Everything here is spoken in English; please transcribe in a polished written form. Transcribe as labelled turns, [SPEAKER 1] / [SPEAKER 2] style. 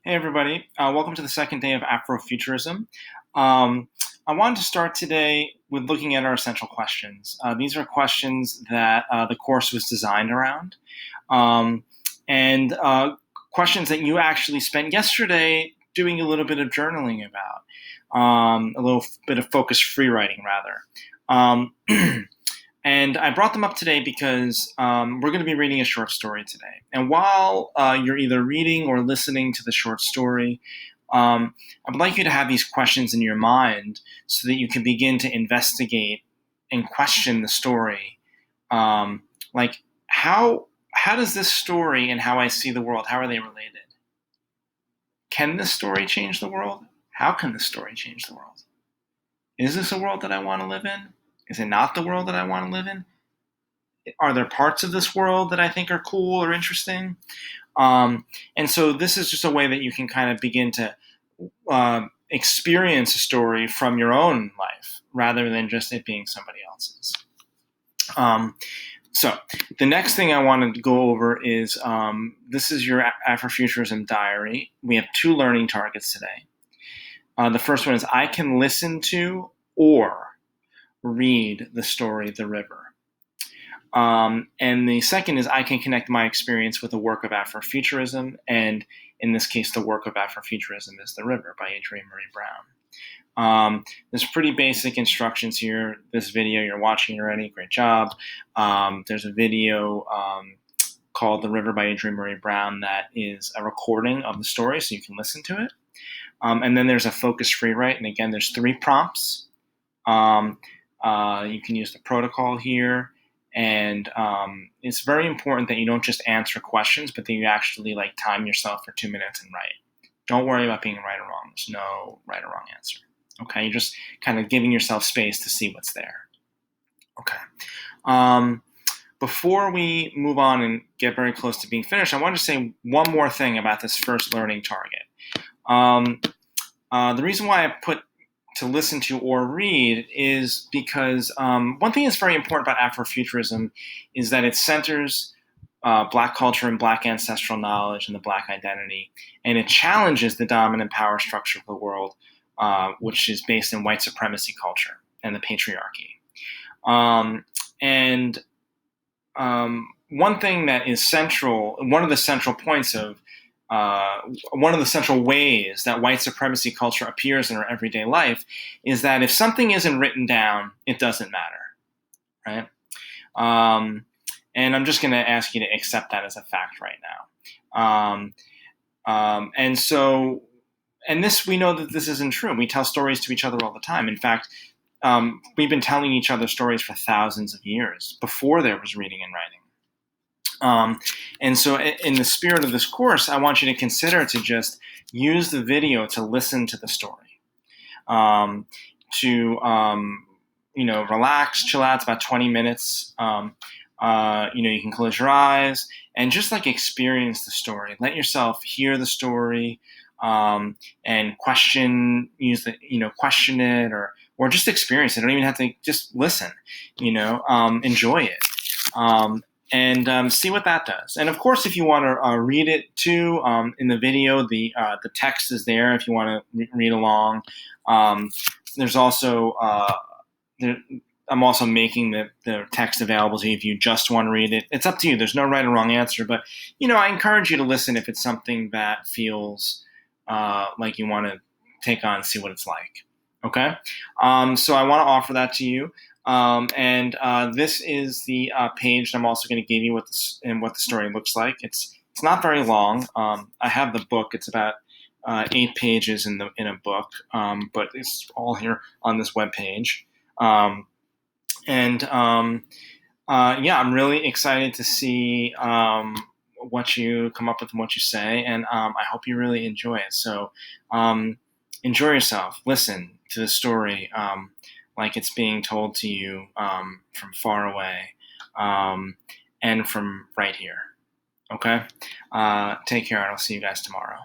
[SPEAKER 1] Hey, everybody. Welcome to the second day of Afrofuturism. Um, I wanted to start today with looking at our essential questions. These are questions that the course was designed around, um, and questions that you actually spent yesterday doing a little bit of journaling about, a little bit of focused free writing, rather. Um, And I brought them up today because we're going to be reading a short story today. And while you're either reading or listening to the short story, I would like you to have these questions in your mind so that you can begin to investigate and question the story. Like how does this story and how I see the world, how are they related? Can this story change the world? How can this story change the world? Is this a world that I want to live in? Is it not the world that I want to live in? Are there parts of this world that I think are cool or interesting? And so this is just a way that you can kind of begin to experience a story from your own life rather than just it being somebody else's. So the next thing I wanted to go over is this is your Afrofuturism diary. We have two learning targets today. The first one is I can listen to or read the story The River. And the second is I can connect my experience with the work of Afrofuturism, and in this case, the work of Afrofuturism is The River by Adrienne Maree Brown. There's pretty basic instructions here. This video you're watching already, great job. There's a video called The River by Adrienne Maree Brown that is a recording of the story, so you can listen to it. And then there's a focused free write, and again, there's 3 prompts. You can use the protocol here. And it's very important that you don't just answer questions, but that you actually time yourself for 2 minutes and write. Don't worry about being right or wrong. There's no right or wrong answer. Okay, you're just kind of giving yourself space to see what's there. Okay. Before we move on and get very close to being finished, I want to say one more thing about this first learning target. The reason why I put to listen to or read is because one thing that's very important about Afrofuturism is that it centers Black culture and Black ancestral knowledge and the Black identity, and it challenges the dominant power structure of the world, which is based in white supremacy culture and the patriarchy. One thing that is central, one of the central points of one of the central ways that white supremacy culture appears in our everyday life is that if something isn't written down, it doesn't matter, right? And I'm just going to ask you to accept that as a fact right now. And this, we know that this isn't true. We tell stories to each other all the time. In fact, we've been telling each other stories for thousands of years before there was reading and writing. And so in the spirit of this course, I want you to consider to just use the video to listen to the story, relax, chill out. It's about 20 minutes. You can close your eyes and just experience the story. Let yourself hear the story and question it or just experience it. Don't even have to just listen, enjoy it. And see what that does. And of course, if you want to read it too, in the video, the text is there if you want to read along. There's also I'm also making the text available to you if you just want to read it. It's up to you. There's no right or wrong answer, but I encourage you to listen if it's something that feels like you want to take on, see what it's like. Okay, so I want to offer that to you. This is the page that I'm also going to give you what the story looks like. It's not very long. I have the book. It's about 8 pages in a book, but it's all here on this web page. I'm really excited to see what you come up with and what you say, and I hope you really enjoy it. So enjoy yourself. Listen to the story. Like it's being told to you from far away and from right here. Okay? Take care, and I'll see you guys tomorrow.